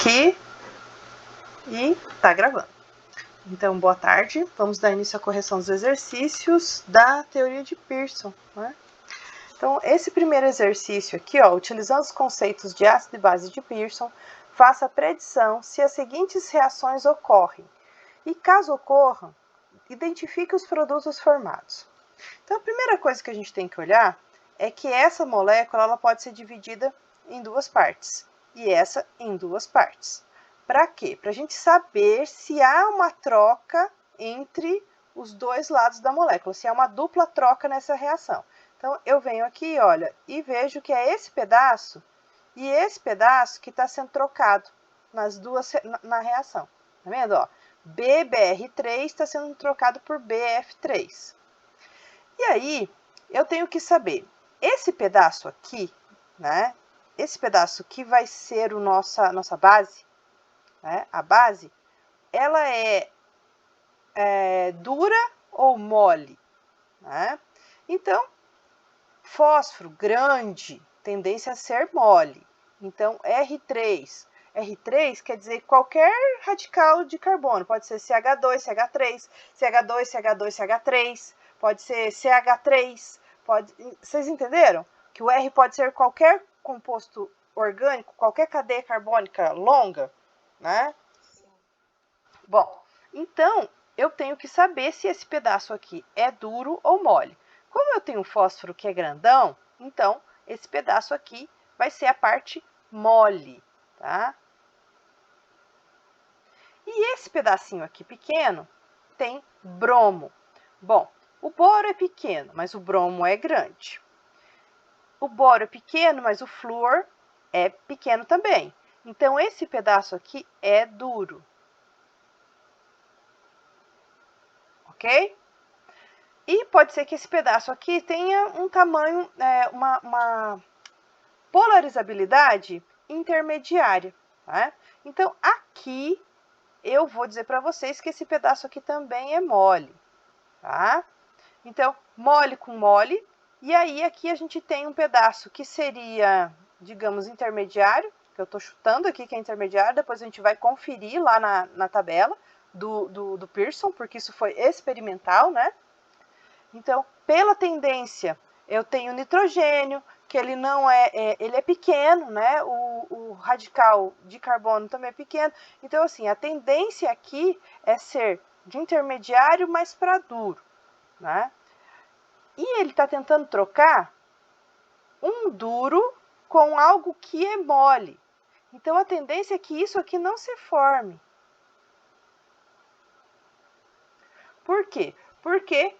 Aqui e tá gravando. Então, boa tarde. Vamos dar início à correção dos exercícios da teoria de Pearson, né? Então, esse primeiro exercício aqui, ó, utilizando os conceitos de ácido e base de Pearson, faça a predição se as seguintes reações ocorrem. E caso ocorram, identifique os produtos formados. Então, a primeira coisa que a gente tem que olhar é que essa molécula ela pode ser dividida em duas partes e essa em duas partes. Para quê? Para a gente saber se há uma troca entre os dois lados da molécula, se há uma dupla troca nessa reação. Então, eu venho aqui, olha, e vejo que é esse pedaço e esse pedaço que está sendo trocado nas duas na reação. Tá vendo? Ó, BBr3 está sendo trocado por BF3. E aí, eu tenho que saber, esse pedaço aqui, né? Esse pedaço aqui vai ser o nossa base, né? A base, ela é dura ou mole, né? Então, fósforo grande, tendência a ser mole. Então, R3 quer dizer qualquer radical de carbono, pode ser CH2, CH3, CH2, CH2, CH3, pode ser CH3, vocês entenderam? Que o R pode ser qualquer composto orgânico, qualquer cadeia carbônica longa, né? Bom, então eu tenho que saber se esse pedaço aqui é duro ou mole. Como eu tenho um fósforo que é grandão, então esse pedaço aqui vai ser a parte mole, tá? E esse pedacinho aqui pequeno tem bromo. Bom, o boro é pequeno, mas o bromo é grande. O boro é pequeno, mas o flúor é pequeno também. Então, esse pedaço aqui é duro. Ok? E pode ser que esse pedaço aqui tenha um tamanho, uma polarizabilidade intermediária. Tá? Então, aqui eu vou dizer para vocês que esse pedaço aqui também é mole. Tá? Então, mole com mole. E aí, aqui a gente tem um pedaço que seria, digamos, intermediário, que eu estou chutando aqui que é intermediário, depois a gente vai conferir lá na tabela do Pearson, porque isso foi experimental, né? Então, pela tendência, eu tenho nitrogênio, que ele não ele é pequeno, né? O radical de carbono também é pequeno. Então, assim, a tendência aqui é ser de intermediário, mas para duro, né? E ele está tentando trocar um duro com algo que é mole. Então, a tendência é que isso aqui não se forme. Por quê? Porque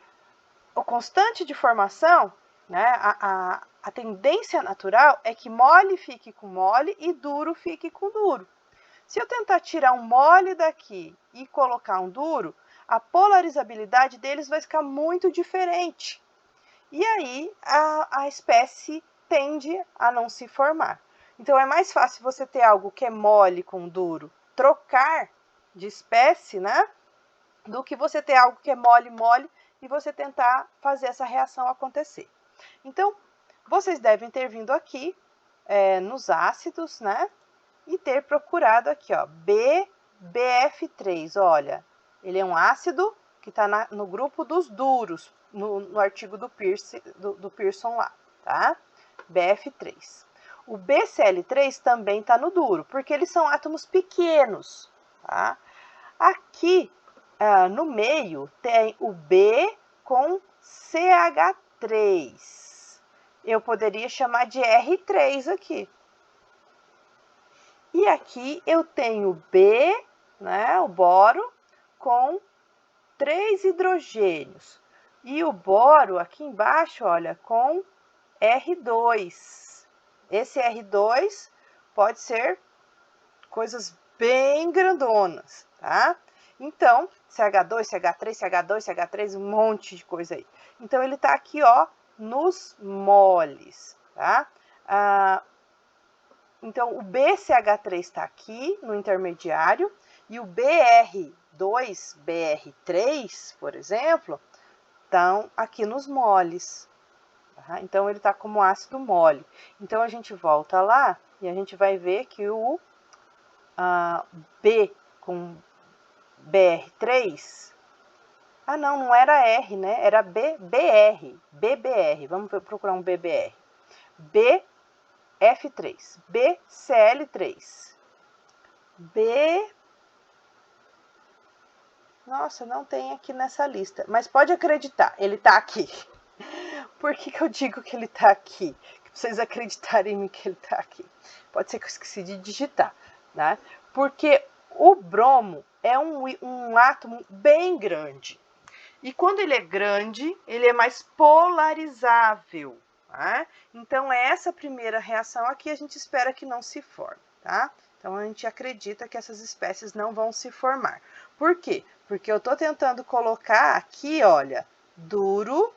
o constante de formação, né, a tendência natural é que mole fique com mole e duro fique com duro. Se eu tentar tirar um mole daqui e colocar um duro, a polarizabilidade deles vai ficar muito diferente. E aí a espécie tende a não se formar. Então é mais fácil você ter algo que é mole com duro, trocar de espécie, né? Do que você ter algo que é mole e você tentar fazer essa reação acontecer. Então, vocês devem ter vindo aqui nos ácidos, né? E ter procurado aqui, ó, BF3, olha, ele é um ácido que está no grupo dos duros, no artigo do Pearson lá, tá? BF3. O BCl3 também está no duro, porque eles são átomos pequenos, tá? Aqui, no meio, tem o B com CH3. Eu poderia chamar de R3 aqui. E aqui eu tenho B, né, o boro, com 3 hidrogênios. E o boro aqui embaixo, olha, com R2. Esse R2 pode ser coisas bem grandonas, tá? Então, CH2, CH3, CH2, CH3, um monte de coisa aí. Então, ele tá aqui, ó, nos moles, tá? Então, o BCH3 está aqui no intermediário e o BR2, BR3, por exemplo, estão aqui nos moles. Tá? Então, ele está como ácido mole. Então, a gente volta lá e a gente vai ver que o B com BR3. Ah, não era R, né? Era BBR. BBR. Vamos procurar um BBR. BF3. BCl3. B... Nossa, não tem aqui nessa lista. Mas pode acreditar, ele tá aqui. Por que eu digo que ele tá aqui? Que vocês acreditarem em mim que ele tá aqui. Pode ser que eu esqueci de digitar, né? Porque o bromo é um átomo bem grande. E quando ele é grande, ele é mais polarizável, tá? Então, essa primeira reação aqui a gente espera que não se forme, tá? Então, a gente acredita que essas espécies não vão se formar. Por quê? Porque eu estou tentando colocar aqui, olha, duro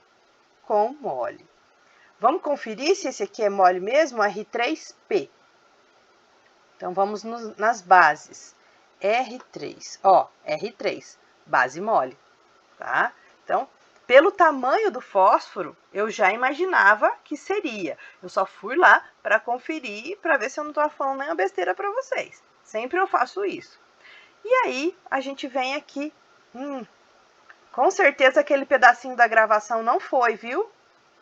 com mole. Vamos conferir se esse aqui é mole mesmo, R3P. Então, vamos nas bases. R3, ó, R3, base mole, tá? Então, pelo tamanho do fósforo, eu já imaginava que seria. Eu só fui lá para conferir, para ver se eu não estou falando nenhuma besteira para vocês. Sempre eu faço isso. E aí, a gente vem aqui. Com certeza aquele pedacinho da gravação não foi, viu?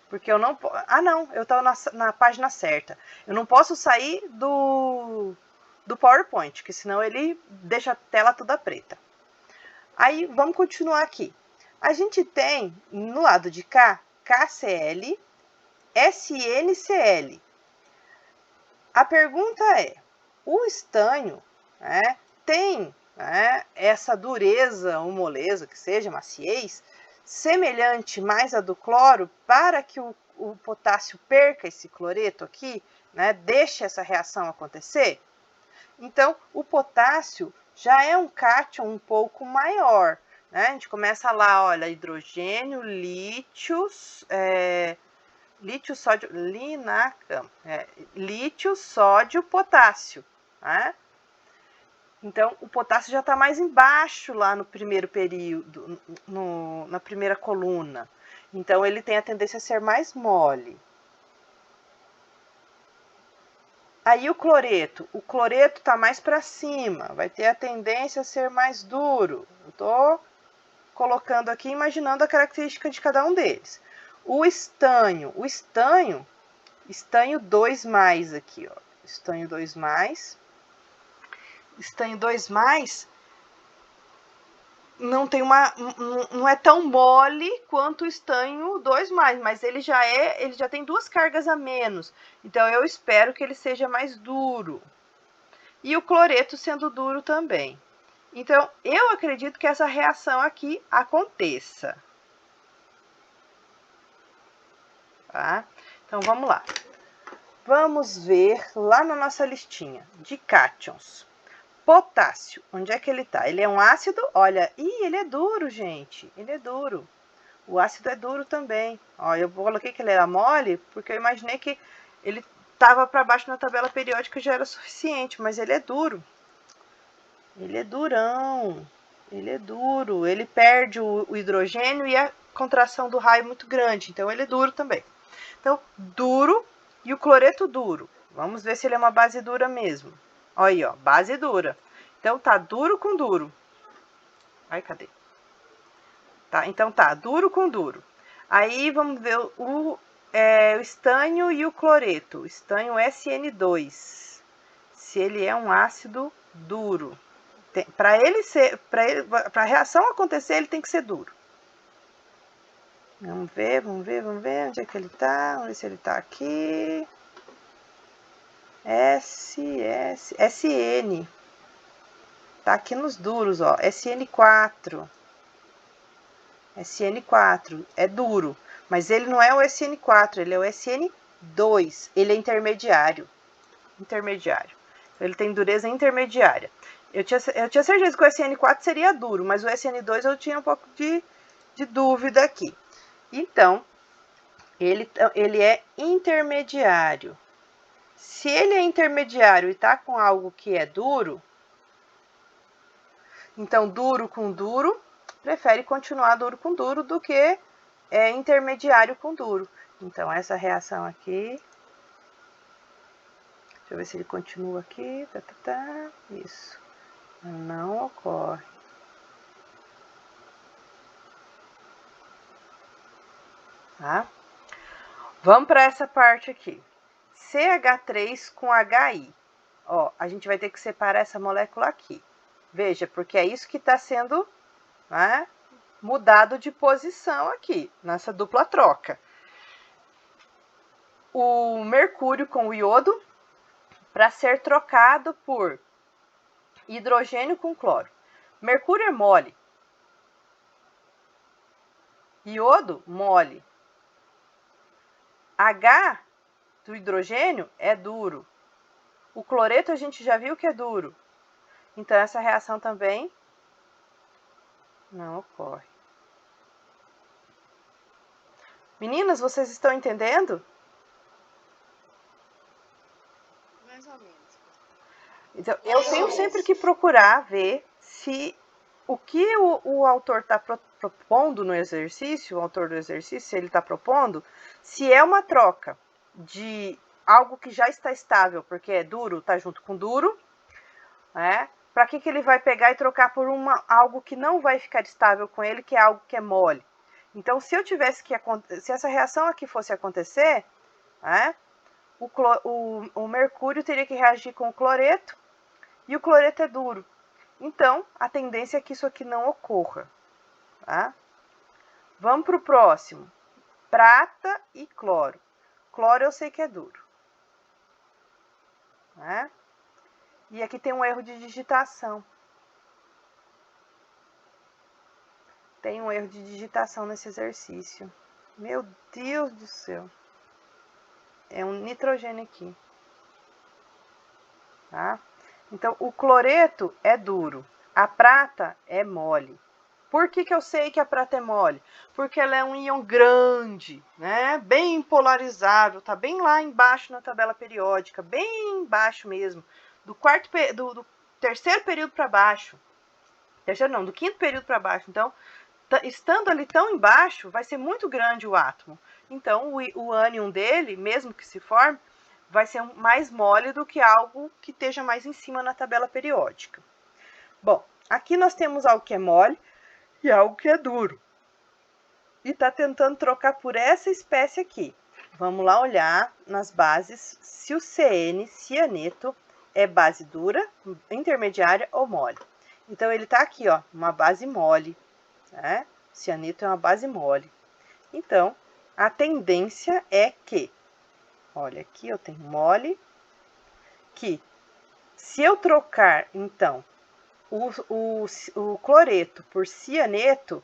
Porque eu não... Ah, não, eu estou na página certa. Eu não posso sair do PowerPoint, que senão ele deixa a tela toda preta. Aí, vamos continuar aqui. A gente tem, no lado de cá, KCl, SNCl. A pergunta é, o estanho, né, tem, né, essa dureza ou moleza, que seja, maciez, semelhante mais à do cloro, para que o potássio perca esse cloreto aqui, né, deixe essa reação acontecer? Então, o potássio já é um cátion um pouco maior, né? A gente começa lá, olha, hidrogênio, lítio, sódio, lítio, sódio, potássio, né? Então, o potássio já está mais embaixo lá no primeiro período, na primeira coluna. Então, ele tem a tendência a ser mais mole. Aí o cloreto está mais para cima, vai ter a tendência a ser mais duro. Eu estou colocando aqui, imaginando a característica de cada um deles. O estanho 2+, aqui, ó. Estanho 2+. Estanho 2+, não é tão mole quanto o estanho 2+, mas ele já tem 2 cargas a menos. Então, eu espero que ele seja mais duro. E o cloreto sendo duro também. Então, eu acredito que essa reação aqui aconteça. Tá? Então, vamos lá. Vamos ver lá na nossa listinha de cátions. Potássio, onde é que ele está? Ele é um ácido? Olha, ele é duro, gente. Ele é duro. O ácido é duro também. Ó, eu coloquei que ele era mole, porque eu imaginei que ele estava para baixo na tabela periódica e já era suficiente, mas ele é duro. Ele é durão. Ele é duro. Ele perde o hidrogênio e a contração do raio muito grande. Então, ele é duro também. Então, duro e o cloreto duro. Vamos ver se ele é uma base dura mesmo. Olha aí, ó, base dura. Então, tá duro com duro. Ai, cadê? Tá, então tá, duro com duro. Aí, vamos ver o estanho e o cloreto. O estanho SN2. Se ele é um ácido duro. Para a reação acontecer, ele tem que ser duro. Vamos ver onde é que ele tá. Vamos ver se ele tá aqui. SN. Tá aqui nos duros, ó. SN4. SN4 é duro, mas ele não é o SN4, ele é o SN2. Ele é intermediário. Intermediário. Ele tem dureza intermediária. Eu tinha certeza que o SN4 seria duro, mas o SN2 eu tinha um pouco de dúvida aqui. Então, ele é intermediário. Se ele é intermediário e está com algo que é duro, então duro com duro, prefere continuar duro com duro do que intermediário com duro. Então, essa reação aqui... Deixa Deixa eu ver se ele continua aqui. Isso. Não ocorre. Tá? Vamos para essa parte aqui. CH3 com HI. Ó, a gente vai ter que separar essa molécula aqui. Veja, porque é isso que está sendo, né, mudado de posição aqui, nessa dupla troca. O mercúrio com o iodo, para ser trocado por hidrogênio com cloro. Mercúrio é mole. Iodo, mole. H do hidrogênio é duro. O cloreto a gente já viu que é duro. Então, essa reação também não ocorre. Meninas, vocês estão entendendo? Mais ou menos. Então, eu tenho sempre que procurar ver se o que o autor está propondo no exercício, o autor do exercício, se ele está propondo, se é uma troca de algo que já está estável, porque é duro, está junto com duro, né? Para que ele vai pegar e trocar por algo que não vai ficar estável com ele, que é algo que é mole. Então, se eu tivesse que se essa reação aqui fosse acontecer, né, o mercúrio teria que reagir com o cloreto, e o cloreto é duro. Então, a tendência é que isso aqui não ocorra. Tá? Vamos para o próximo. Prata e cloro. Cloro eu sei que é duro. Né? E aqui tem um erro de digitação. Tem um erro de digitação nesse exercício. Meu Deus do céu. É um nitrogênio aqui. Tá? Então, o cloreto é duro. A prata é mole. Por que eu sei que a prata é mole? Porque ela é um íon grande, né? Bem polarizado, tá bem lá embaixo na tabela periódica, bem embaixo mesmo, do terceiro período para baixo. Terceiro não, do quinto período para baixo. Então, estando ali tão embaixo, vai ser muito grande o átomo. Então, o ânion dele, mesmo que se forme, vai ser mais mole do que algo que esteja mais em cima na tabela periódica. Bom, aqui nós temos algo que é mole e algo que é duro. E está tentando trocar por essa espécie aqui. Vamos lá olhar nas bases se o CN, cianeto, é base dura, intermediária ou mole. Então, ele está aqui, ó, uma base mole. Né? Cianeto é uma base mole. Então, a tendência é que, olha aqui eu tenho mole, que se eu trocar, então, o cloreto por cianeto,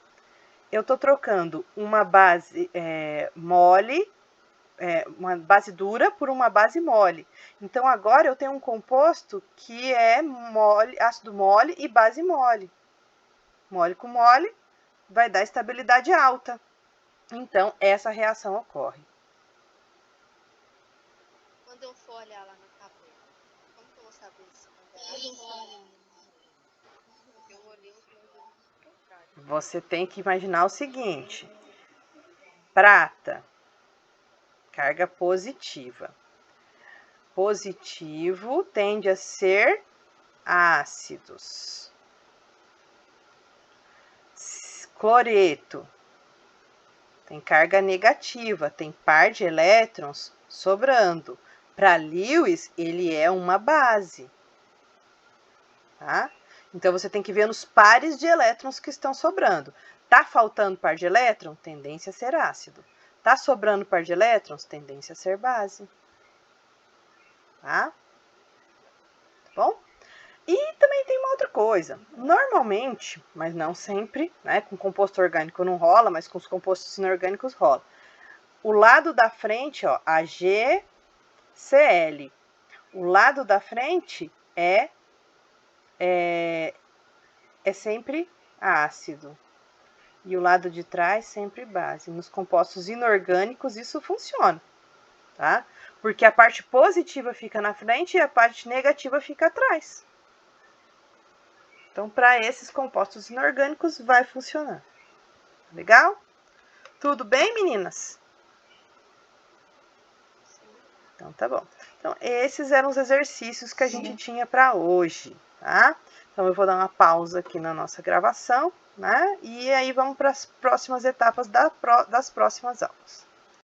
eu estou trocando uma base mole, uma base dura por uma base mole. Então, agora eu tenho um composto que é mole, ácido mole e base mole. Mole com mole vai dar estabilidade alta. Então, essa reação ocorre. Quando eu for olhar lá na tabela, como que eu vou saber se eu olhei o contrário? Você tem que imaginar o seguinte: prata, carga positiva. Positivo tende a ser ácidos. Cloreto tem carga negativa, tem par de elétrons sobrando. Para Lewis, ele é uma base. Tá? Então, você tem que ver nos pares de elétrons que estão sobrando. Tá faltando par de elétron? Tendência a ser ácido. Tá sobrando par de elétrons? Tendência a ser base. Tá? Tá bom? E também tem uma outra coisa. Normalmente, mas não sempre, né? Com composto orgânico não rola, mas com os compostos inorgânicos rola. O lado da frente, ó, AgCl. O lado da frente é sempre ácido. E o lado de trás sempre base. Nos compostos inorgânicos isso funciona, tá? Porque a parte positiva fica na frente e a parte negativa fica atrás. Então, para esses compostos inorgânicos vai funcionar. Legal? Tudo bem, meninas? Então, tá bom. Então, esses eram os exercícios que a gente tinha para hoje, tá? Então, eu vou dar uma pausa aqui na nossa gravação, né? E aí vamos para as próximas etapas das próximas aulas.